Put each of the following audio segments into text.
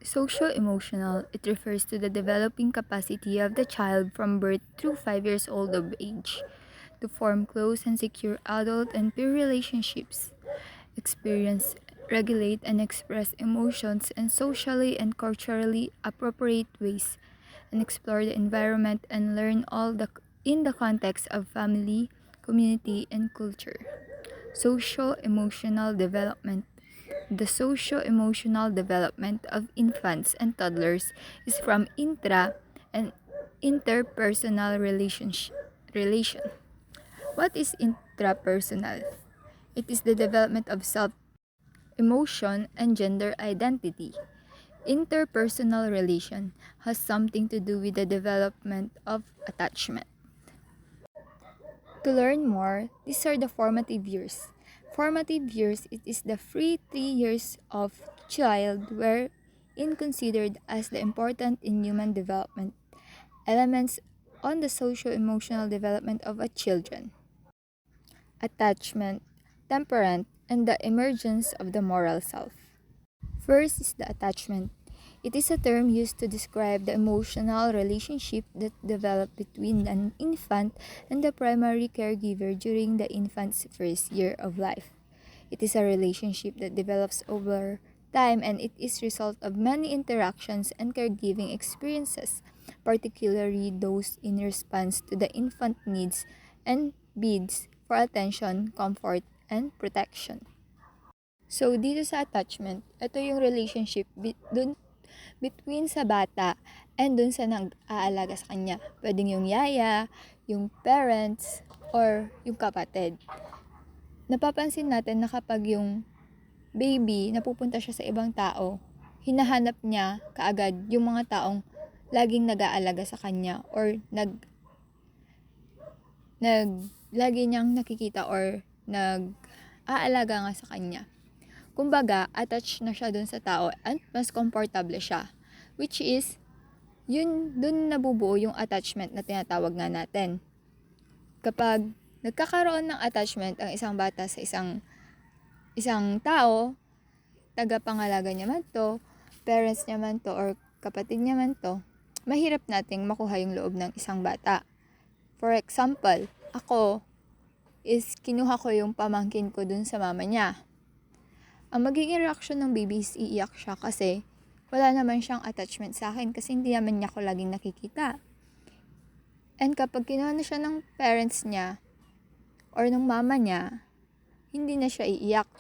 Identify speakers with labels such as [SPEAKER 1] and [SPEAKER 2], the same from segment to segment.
[SPEAKER 1] Social-emotional, it refers to the developing capacity of the child from birth through 5 years old of age to form close and secure adult and peer relationships, experience, regulate, and express emotions in socially and culturally appropriate ways, and explore the environment and learn all the in the context of family, community, and culture. Social emotional development. The socio-emotional development of infants and toddlers is from and interpersonal relation. What is intrapersonal? It is the development of self, emotion, and gender identity. Interpersonal relation has something to do with the development of attachment. To learn more, these are the formative years. Formative years, it is the free 3 years of child wherein considered as the important in human development elements on the social-emotional development of a children. Attachment, temperament, and the emergence of the moral self. First is the attachment. It is a term used to describe the emotional relationship that develops between an infant and the primary caregiver during the infant's first year of life. It is a relationship that develops over time and it is result of many interactions and caregiving experiences, particularly those in response to the infant needs and bids for attention, comfort, and protection. So, dito sa attachment, ito yung relationship between sa bata and dun sa nag-aalaga sa kanya. Pwedeng yung yaya, yung parents, or yung kapatid. Napapansin natin na kapag yung baby napupunta siya sa ibang tao, hinahanap niya kaagad yung mga taong laging nag-aalaga sa kanya or lagi niyang nakikita or nag-aalaga nga sa kanya. Kumbaga, attached na siya dun sa tao at mas komportable siya. Which is, yun dun nabubuo yung attachment na tinatawag nga natin. Kapag nagkakaroon ng attachment ang isang bata sa isang tao, tagapangalaga niya man to, parents niya man to, or kapatid niya man to, mahirap nating makuha yung loob ng isang bata. For example, ako is kinuha ko yung pamangkin ko dun sa mama niya. Ang magiging reaction ng baby is iiyak siya kasi wala naman siyang attachment sa akin kasi hindi naman niya ako laging nakikita. And kapag kinuha na siya ng parents niya or ng mama niya, hindi na siya iiyak.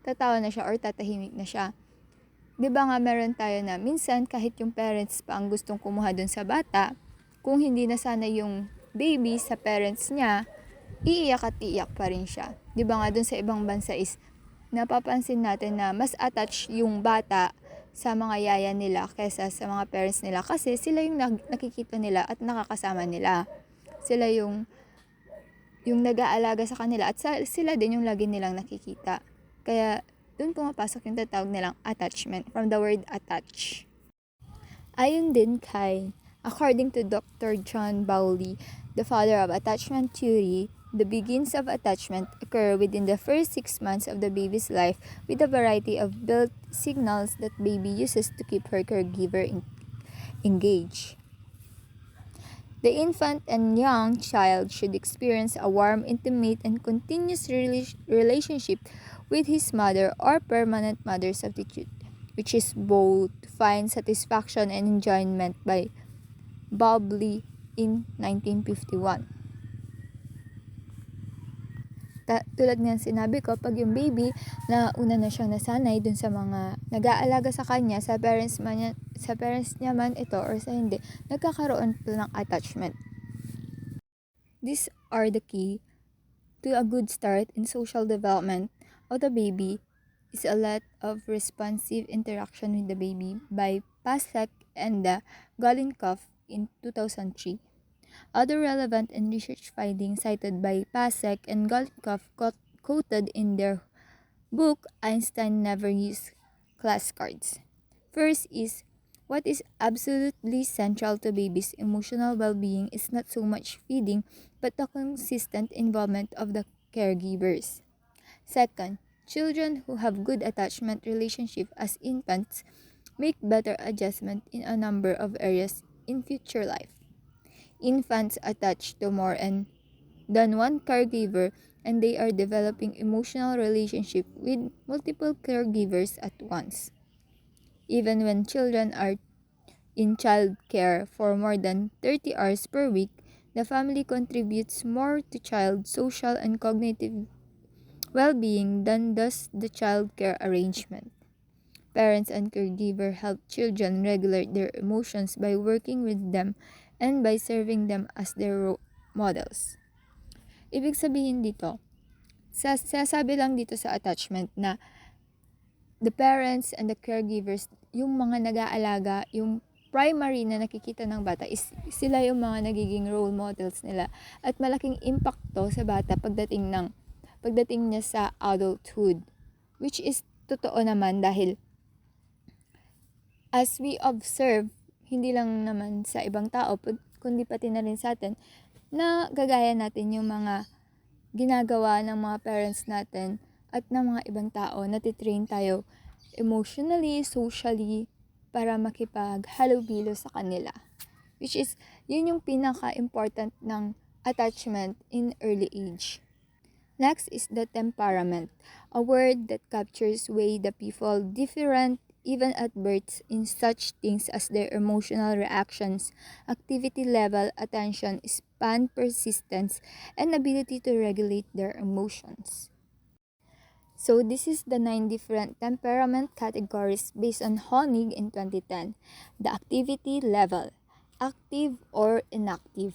[SPEAKER 1] Tatawa na siya or tatahimik na siya. 'Di ba nga meron tayo na minsan kahit yung parents pa ang gustong kumuha dun sa bata, kung hindi na sana yung baby sa parents niya, iiyak at iiyak pa rin siya. 'Di ba nga dun sa ibang bansa is napapansin natin na mas attached yung bata sa mga yaya nila kaysa sa mga parents nila kasi sila yung nakikita nila at nakakasama nila. Sila yung nag-aalaga sa kanila at sila din yung lagi nilang nakikita. Kaya doon pumapasok yung tatawag nilang attachment from the word attach. Ayon din according to Dr. John Bowley, the father of attachment theory, the beginnings of attachment occur within the first 6 months of the baby's life with a variety of built signals that baby uses to keep her caregiver engaged. The infant and young child should experience a warm, intimate, and continuous relationship with his mother or permanent mother substitute, which is both find satisfaction and enjoyment by Bowley in 1951. Tulad nga sinabi ko, pag yung baby na una na siyang nasanay dun sa mga nag-aalaga sa kanya, sa parents niya man ito or sa hindi, nagkakaroon po ng attachment. These are the key to a good start in social development of the baby is a lot of responsive interaction with the baby by Pasek and Golinkoff in 2003. Other relevant and research findings cited by Pasek and Golinkoff quoted in their book Einstein Never Used Class Cards. First is, what is absolutely central to babies' emotional well-being is not so much feeding but the consistent involvement of the caregivers. Second, children who have good attachment relationship as infants make better adjustment in a number of areas in future life. Infants attached to more than one caregiver, and they are developing emotional relationship with multiple caregivers at once. Even when children are in child care for more than 30 hours per week, the family contributes more to child social and cognitive well-being than does the child care arrangement. Parents and caregiver help children regulate their emotions by working with them and by serving them as their models. Ibig sabihin dito, sasabi lang dito sa attachment na the parents and the caregivers, yung mga nag-aalaga, yung primary na nakikita ng bata is sila yung mga nagiging role models nila at malaking impacto sa bata pagdating niya sa adulthood, which is totoo naman dahil as we observe, hindi lang naman sa ibang tao kundi pati na rin sa atin, na gagaya natin yung mga ginagawa ng mga parents natin at ng mga ibang tao. Natitrain tayo emotionally, socially, para makipaghalubilo sa kanila. Which is, yun yung pinaka-important ng attachment in early age. Next is the temperament, a word that captures way the people different even at birth in such things as their emotional reactions, activity level, attention span, persistence, and ability to regulate their emotions. So this is the 9 different temperament categories based on Honig in 2010. The activity level, active or inactive.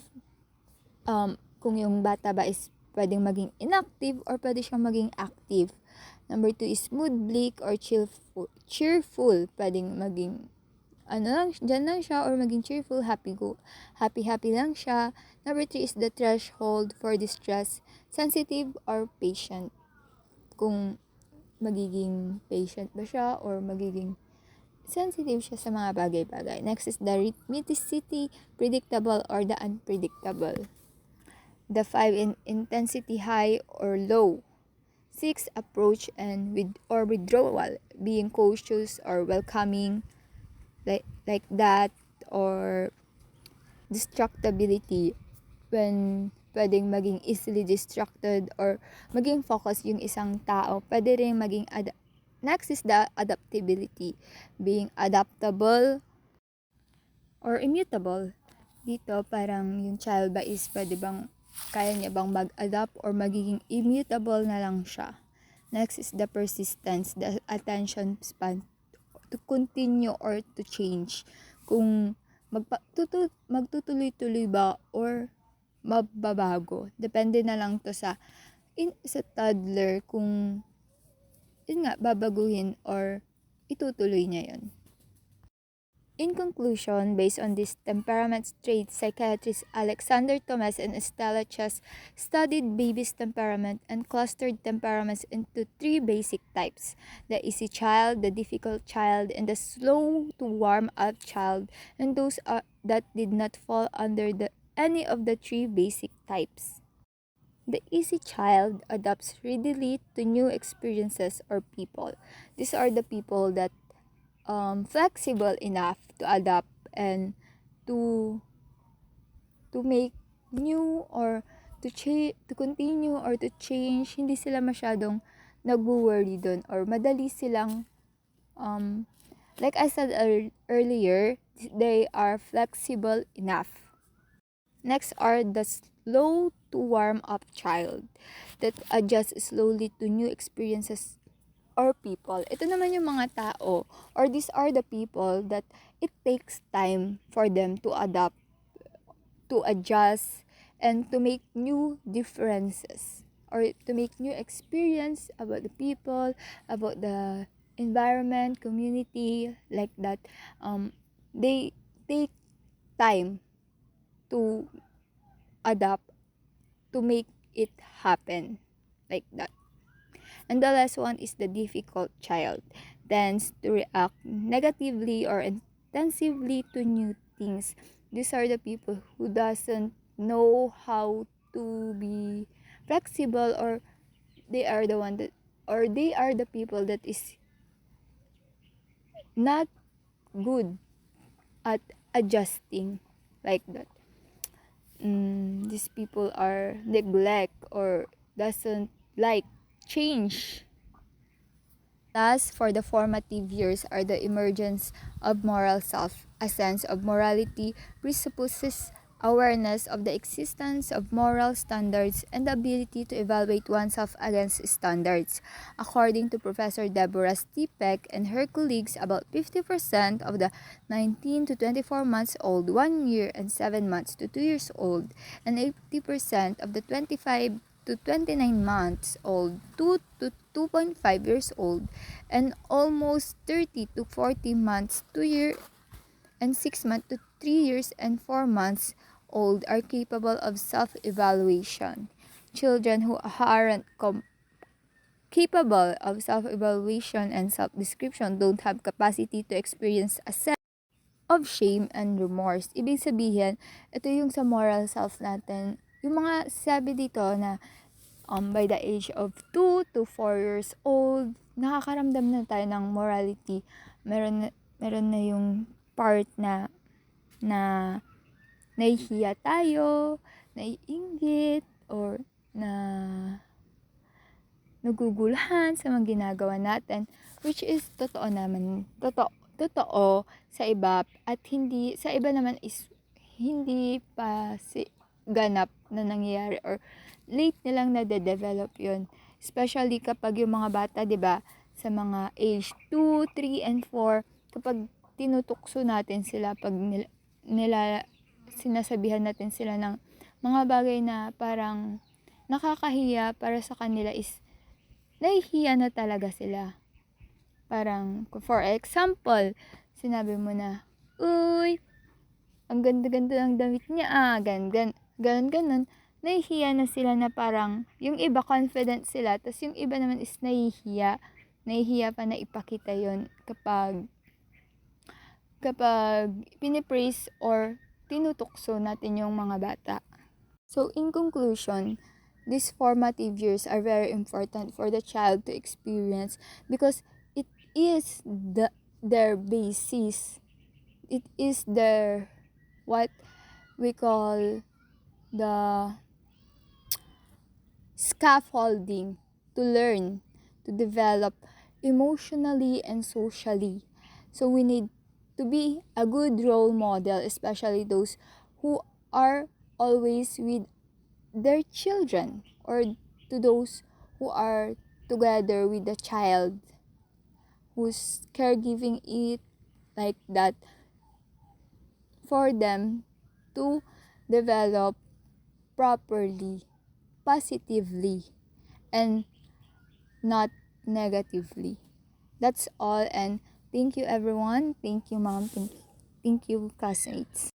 [SPEAKER 1] Kung yung bata ba is pwedeng maging inactive or pwede siyang maging active. Number 2 is mood, bleak or cheerful. Pwedeng maging dyan lang siya or maging cheerful, happy lang siya. Number 3 is the threshold for distress, sensitive or patient. Kung magiging patient ba siya or magiging sensitive siya sa mga bagay-bagay. Next is the rhythmicity, predictable or the unpredictable. The 5 in intensity, high or low. 6 approach and withdrawal, being cautious or welcoming, like that, or distractibility, when pwedeng maging easily distracted or maging focus yung isang tao. Pwede rin maging next is the adaptability, being adaptable or immutable. Dito parang yung child ba is pwede bang kaya niya bang mag-adapt or magiging immutable na lang siya. Next is the persistence, the attention span, to continue or to change. Kung magtutuloy-tuloy ba or mababago. Depende na lang to sa toddler kung yun nga, babaguhin or itutuloy niya yun. In conclusion, based on these temperament traits, psychiatrists Alexander Thomas and Estella Chess studied baby's temperament and clustered temperaments into 3 basic types: the easy child, the difficult child, and the slow to warm up child, and those that did not fall under any of the 3 basic types. The easy child adapts readily to new experiences or people. These are the people that flexible enough to adapt and to make new or to continue or to change. Hindi sila masyadong nagwo-worry doon or madali silang like I said earlier, they are flexible enough. Next are the slow to warm up child that adjusts slowly to new experiences or people. Ito naman yung mga tao, or these are the people that it takes time for them to adapt, to adjust, and to make new differences, or to make new experience about the people, about the environment, community, like that. They take time to adapt, to make it happen, like that. And the last one is the difficult child, tends to react negatively or intensively to new things. These are the people who doesn't know how to be flexible, or they are the people that is not good at adjusting like that. These people are neglect or doesn't like change. Thus, for the formative years are the emergence of moral self. A sense of morality presupposes awareness of the existence of moral standards and the ability to evaluate oneself against standards. According to Professor Deborah Stipek and her colleagues, about 50% of the 19 to 24 months old, 1 year and 7 months to 2 years old, and 80% of the 25 to 29 months old, 2 to 2.5 years old, and almost 30 to 40 months, 2 year and 6 months to 3 years and 4 months old are capable of self-evaluation. Children who aren't capable of self-evaluation and self-description don't have capacity to experience a sense of shame and remorse. Ibig sabihin, ito yung sa moral self natin. Yung mga sabi dito na by the age of 2 to 4 years old, nakakaramdam na tayo ng morality. Meron na yung part na nahihiya tayo, naiinggit, or na naguguluhan sa mga ginagawa natin, which is totoo naman, totoo sa iba, at hindi, sa iba naman is hindi pa ganap na nangyayari or late nilang nade-develop yun. Especially kapag yung mga bata, 'di ba, sa mga age 2, 3, and 4, kapag tinutukso natin sila, pag nila sinasabihan natin sila ng mga bagay na parang nakakahiya para sa kanila, is nahihiya na talaga sila. Parang, for example, sinabi mo na, uy, ang ganda-ganda ng damit niya, ganon. Nahihiya na sila na parang, yung iba confident sila, tas yung iba naman is nahihiya pa na ipakita yon kapag pinipraise or tinutukso natin yung mga bata. So, in conclusion, these formative years are very important for the child to experience because it is their basis. It is their, what we call, the scaffolding to learn, to develop emotionally and socially. So we need to be a good role model, especially those who are always with their children, or to those who are together with the child, who's caregiving it like that, for them to develop properly, positively, and not negatively. That's all, and thank you everyone. Thank you mom. Thank you classmates.